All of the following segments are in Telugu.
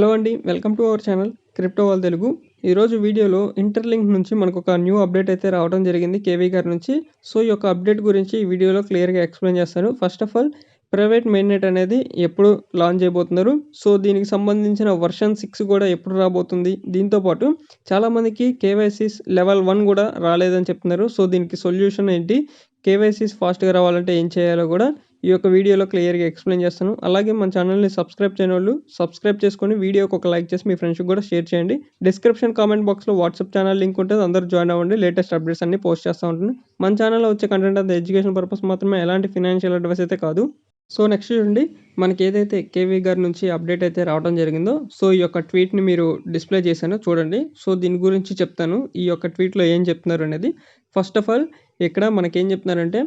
హలో అండి. Welcome to our channel crypto wall Telugu. ఈరోజు వీడియోలో ఇంటర్‌లింక్ నుంచి మనకొక న్యూ అప్డేట్ అయితే రావడం జరిగింది కేవీ గారి నుంచి. సో, ఈ యొక్క అప్డేట్ గురించి ఈ వీడియోలో క్లియర్‌గా ఎక్స్‌ప్లెయిన్ చేస్తాను. ఫస్ట్ ఆఫ్ ఆల్ ప్రైవేట్ మెయిన్‌నెట్ అనేది ఎప్పుడు లాంచ్ చేయబోతున్నారు? సో, దీనికి సంబంధించిన వర్షన్ 6 కూడా ఎప్పుడు రాబోతుంది? దీంతో పాటు చాలామందికి కేవైసీస్ లెవెల్ 1 కూడా రాలేదని చెప్తున్నారు. సో, దీనికి సొల్యూషన్ ఏంటి? కేవైసీస్ ఫాస్ట్‌గా రావాలంటే ఏం చేయాలో కూడా ఈ యొక్క వీడియోలో క్లియర్‌గా ఎక్స్‌ప్లెయిన్ చేస్తాను. అలాగే మన ఛానల్‌ని సబ్స్క్రైబ్ చేయనోళ్ళు సబ్స్క్రైబ్ చేసుకొని వీడియోకి ఒక లైక్ చేసి మీ ఫ్రెండ్స్‌కి కూడా షేర్ చేయండి. డిస్క్రిప్షన్ కామెంట్ బాక్స్‌లో వాట్సాప్ ఛానల్ లింక్ ఉంటది. అందరూ జాయిన్ అవ్వండి. లేటెస్ట్ అప్డేట్స్ అన్నీ పోస్ట్ చేస్తూ ఉంటాను. మన ఛానల్‌లో వచ్చే కంటెంట్ అంతా ఎడ్యుకేషన్ పర్పస్ మాత్రమే, ఎలాంటి ఫినాన్షియల్ అడ్వైస్ అయితే కాదు. సో, నెక్స్ట్ చూడండి, మనకి ఏదైతే కేవీ గారి నుంచి అప్డేట్ అయితే రావడం జరిగిందో, సో, ఈ యొక్క ట్వీట్‌ని మీరు డిస్‌ప్లే చేశాను చూడండి. సో, దీని గురించి చెప్తాను. ఈ యొక్క ట్వీట్‌లో ఏం చెప్తున్నారు అనేది. ఫస్ట్ ఆఫ్ ఆల్ ఇక్కడ మనకేం చెప్తున్నారంటే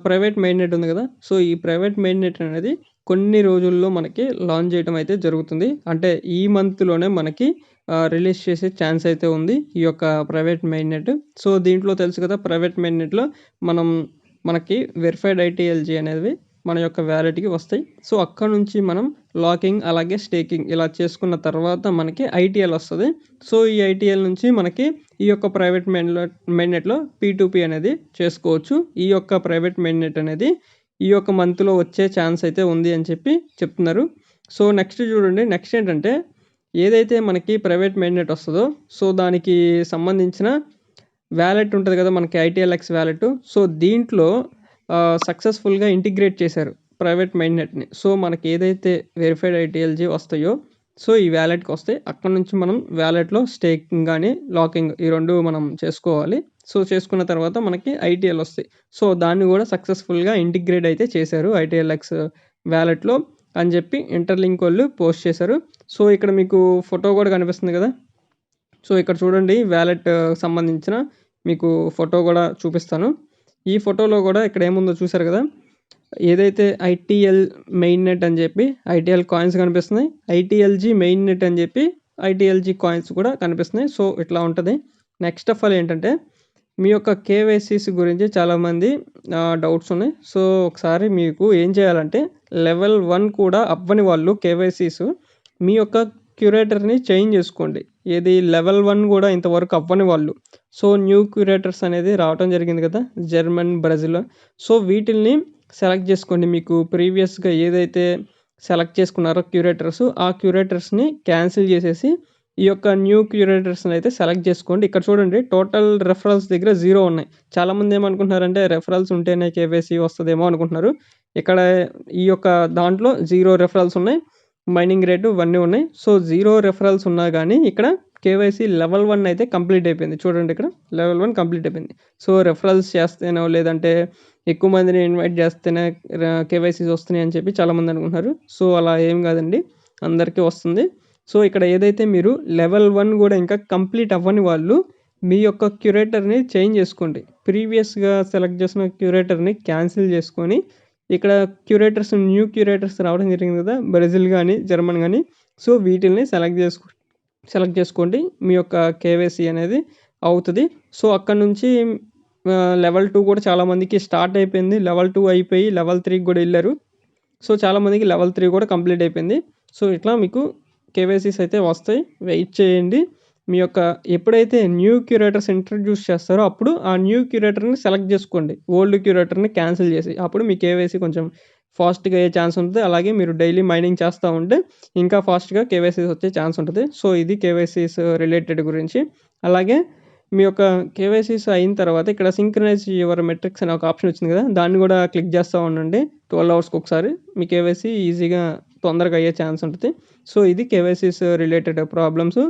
ప్రైవేట్ మెయిన్‌నెట్ ఉంది కదా! సో, ఈ ప్రైవేట్ మెయిన్‌నెట్ అనేది కొన్ని రోజుల్లో మనకి లాంచ్ చేయడం అయితే జరుగుతుంది. అంటే ఈ మంత్‌లోనే మనకి రిలీజ్ చేసే ఛాన్స్ అయితే ఉంది. ఈ యొక్క ప్రైవేట్ మెయిన్‌నెట్. సో, దీంట్లో తెలుసు కదా! ప్రైవేట్ మెయిన్‌నెట్‌లో మనకి వెరిఫైడ్ ఐటీఎల్జీ అనేవి మన యొక్క వ్యాలెట్‌కి వస్తాయి. సో, అక్కడ నుంచి మనం లాకింగ్ అలాగే స్టేకింగ్ ఇలా చేసుకున్న తర్వాత మనకి ఐటీఎల్ వస్తది. సో, ఈ ఐటీఎల్ నుంచి మనకి ఈ యొక్క ప్రైవేట్ మెయిన్‌నెట్‌లో పీ2పీ అనేది చేసుకోవచ్చు. ఈ యొక్క ప్రైవేట్ మెయిన్‌నెట్ అనేది ఈ యొక్క మంత్‌లో వచ్చే ఛాన్స్ అయితే ఉంది అని చెప్పి చెప్తున్నారు. సో, నెక్స్ట్ చూడండి. నెక్స్ట్ ఏంటంటే ఏదైతే మనకి ప్రైవేట్ మెయిన్‌నెట్ వస్తదో, సో, దానికి సంబంధించిన వ్యాలెట్ ఉంటది కదా! మనకి ఐటీఎల్ఎక్స్ వ్యాలెట్. సో, దీంట్లో సక్సెస్‌ఫుల్‌గా ఇంటిగ్రేట్ చేశారు ప్రైవేట్ మెయిన్‌నెట్‌ని. సో, మనకి ఏదైతే వెరిఫైడ్ ఐటీఎల్జీ వస్తాయో, సో, ఈ వ్యాలెట్‌కి వస్తాయి. అక్కడ నుంచి మనం వ్యాలెట్‌లో స్టేకింగ్ గాని, లాకింగ్ ఈ 2 మనం చేసుకోవాలి. సో, చేసుకున్న తర్వాత మనకి ఐటీఎల్ వస్తాయి. సో, దాన్ని కూడా సక్సెస్‌ఫుల్‌గా ఇంటిగ్రేట్ అయితే చేశారు ఐటీఎల్ఎక్స్ వ్యాలెట్‌లో అని చెప్పి ఇంటర్‌లింక్ వాళ్ళు పోస్ట్ చేశారు. సో, ఇక్కడ మీకు ఫోటో కూడా కనిపిస్తుంది కదా! సో, ఇక్కడ చూడండి, వ్యాలెట్ సంబంధించిన మీకు ఫోటో కూడా చూపిస్తాను. ఈ ఫోటోలో కూడా ఇక్కడ ఏముందో చూసారు కదా! ఏదైతే ఐటీఎల్ మెయిన్‌నెట్ అని చెప్పి ఐటీఎల్ కాయిన్స్ కనిపిస్తున్నాయి. ఐటీఎల్జీ మెయిన్‌నెట్ అని చెప్పి ఐటీఎల్జీ కాయిన్స్ కూడా కనిపిస్తున్నాయి. సో, ఇట్లా ఉంటది. నెక్స్ట్ ఆఫ్ ఆల్ ఏంటంటే మీ యొక్క కేవైసీస్ గురించి చాలామంది డౌట్స్ ఉన్నాయి. సో, ఒకసారి మీకు ఏం చేయాలంటే లెవెల్ 1 కూడా అవ్వని వాళ్ళు కేవైసీస్ మీ యొక్క క్యూరేటర్‌ని చేంజ్ చేసుకోండి. ఏది లెవెల్ 1 కూడా ఇంతవరకు అవ్వని వాళ్ళు. సో, న్యూ క్యూరేటర్స్ అనేది రావటం జరిగింది కదా! German, Brazil. సో, వీటిల్ని సెలెక్ట్ చేసుకోండి. మీకు ప్రీవియస్‌గా ఏదైతే సెలెక్ట్ చేసుకున్నారో క్యూరేటర్స్, ఆ క్యూరేటర్స్‌ని క్యాన్సిల్ చేసేసి ఈ యొక్క న్యూ క్యూరేటర్స్‌ని అయితే సెలెక్ట్ చేసుకోండి. ఇక్కడ చూడండి, టోటల్ రెఫరల్స్ దగ్గర 0 ఉన్నాయి. చాలామంది ఏమనుకుంటున్నారంటే రెఫరల్స్ ఉంటేనే కేవైసీ వస్తదేమో అనుకుంటున్నారు. ఇక్కడ ఈ యొక్క దాంట్లో 0 రెఫరల్స్ ఉన్నాయి. మైనింగ్ రేటు ఇవన్నీ ఉన్నాయి. సో, 0 రెఫరల్స్ ఉన్నా గానీ ఇక్కడ కేవైసీ లెవెల్ 1 అయితే కంప్లీట్ అయిపోయింది. చూడండి, ఇక్కడ లెవెల్ 1 కంప్లీట్ అయిపోయింది. సో, రెఫరల్స్ చేస్తేనో లేదంటే ఎక్కువ మందిని ఇన్వైట్ చేస్తేనే కేవైసీస్ వస్తున్నాయి అని చెప్పి చాలామంది అనుకుంటున్నారు. సో, అలా ఏం కాదండి, అందరికీ వస్తుంది. సో, ఇక్కడ ఏదైతే మీరు లెవెల్ 1 కూడా ఇంకా కంప్లీట్ అవ్వని వాళ్ళు మీ యొక్క క్యూరేటర్‌ని చేంజ్ చేసుకోండి. ప్రీవియస్‌గా సెలెక్ట్ చేసిన క్యూరేటర్‌ని క్యాన్సిల్ చేసుకొని ఇక్కడ న్యూ క్యూరేటర్స్ రావడం జరిగింది కదా! బ్రెజిల్ గానీ, జర్మన్ గానీ. సో, వీటిల్ని సెలెక్ట్ చేసుకోండి. మీ యొక్క కేవైసీ అనేది అవుతది. సో, అక్కడి నుంచి లెవెల్ 2 కూడా చాలామందికి స్టార్ట్ అయిపోయింది. లెవెల్ 2 అయిపోయి లెవెల్ 3కి కూడా ఎళ్లారు. సో, చాలామందికి లెవెల్ 3 కూడా కంప్లీట్ అయిపోయింది. సో, ఇట్లా మీకు కేవైసీస్ అయితే వస్తాయి. వెయిట్ చేయండి. మీ యొక్క ఎప్పుడైతే న్యూ క్యూరేటర్స్ ఇంట్రొడ్యూస్ చేస్తారో అప్పుడు ఆ న్యూ క్యూరేటర్‌ని సెలెక్ట్ చేసుకోండి. ఓల్డ్ క్యూరేటర్‌ని క్యాన్సిల్ చేసి. అప్పుడు మీ కేవైసీ కొంచెం ఫాస్ట్‌గా అయ్యే ఛాన్స్ ఉంటది. అలాగే మీరు డైలీ మైనింగ్ చేస్తా ఉంటే ఇంకా ఫాస్ట్‌గా కేవైసీస్ వచ్చే ఛాన్స్ ఉంటది. సో, ఇది కేవైసీస్ రిలేటెడ్ గురించి. అలాగే మీ యొక్క కేవైసీస్ అయిన తర్వాత ఇక్కడ సింక్రనైజ్ యువర్ మెట్రిక్స్ అనే ఒక ఆప్షన్ వచ్చింది కదా! దాన్ని కూడా క్లిక్ చేస్తా ఉండండి. 12 అవర్స్‌కి ఒకసారి మీ కేవైసీ ఈజీగా తొందరగా అయ్యే ఛాన్స్ ఉంటది. సో, ఇది కేవైసీస్ రిలేటెడ్ ప్రాబ్లమ్స్.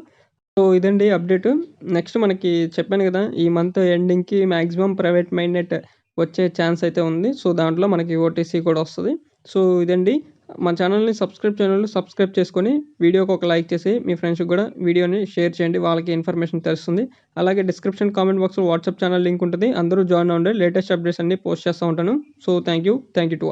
సో, ఇదండి అప్డేటు. నెక్స్ట్ మనకి చెప్పాను కదా! ఈ మంత్ ఎండింగ్‌కి మాక్సిమం ప్రైవేట్ మెయిన్‌నెట్ వచ్చే ఛాన్స్ అయితే ఉంది. సో, దాంట్లో మనకి ఓటీసీ కూడా వస్తది. సో, ఇదండి. మన ఛానల్‌ని సబ్స్క్రైబ్ చేయనోళ్ళు సబ్స్క్రైబ్ చేసుకొని వీడియోకి ఒక లైక్ చేసి మీ ఫ్రెండ్స్‌కి కూడా వీడియోని షేర్ చేయండి. వాళ్ళకి ఇన్ఫర్మేషన్ తెలుస్తుంది. అలాగే డిస్క్రిప్షన్ కామెంట్ బాక్స్‌లో వాట్సాప్ ఛానల్ లింక్ ఉంటది. అందరూ జాయిన్ అవ్వండి. లేటెస్ట్ అప్డేట్స్ అన్నీ పోస్ట్ చేస్తూ ఉంటాను. So, thank you to all.